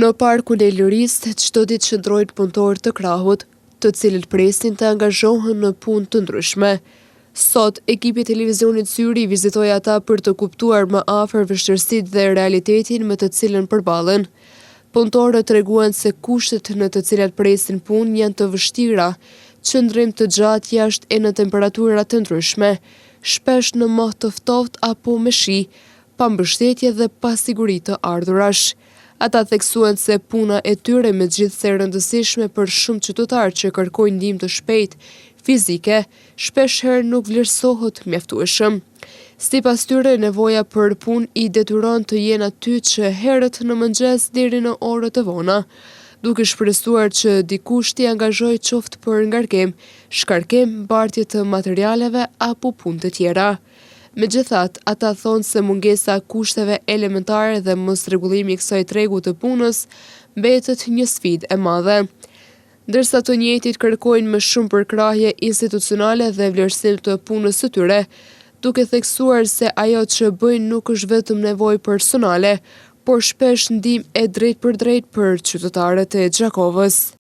Në parkun e Lirisë, çdo ditë qëndrojnë punëtorë të krahut, të cilët presin të angazhohen në punë të ndryshme. Sot, ekipi i televizionit Syri vizitoi ata për të kuptuar më afër vështirësitë dhe realitetin me të cilën përballen. Punëtorët treguan se kushtet në të cilat presin punë janë të vështira, qëndrim të gjatë jashtë e në temperatura të ndryshme, shpesh në moh të ftohtë apo me shi, pa mbështetje dhe pa siguri të ardhurash. Ata theksuan se puna e tyre megjithse e rëndësishme për shumë qytetarë që kërkojnë ndihmë të shpejtë fizike, shpesh herë nuk vlerësohet mjaftueshëm. Sipas tyre, nevoja për punë i detyron të jenë aty që herët në mëngjes deri në orët e vona, duke shpresuar që dikush t'i angazhojë qoftë për ngarkim, shkarkim, mbartje të materialeve apo punë të tjera. Megjithatë, ata thonë se mungesa e kushteve elementare dhe mosrregullimi i kësaj tregu të punës mbetet një sfidë e madhe. Ndërsa të njëjtit kërkojnë më shumë përkrahje institucionale dhe vlerësim të punës së tyre, duke theksuar se ajo që bëjnë nuk është vetëm nevojë personale, por shpesh ndihmë e drejtpërdrejtë për qytetarët e Gjakovës.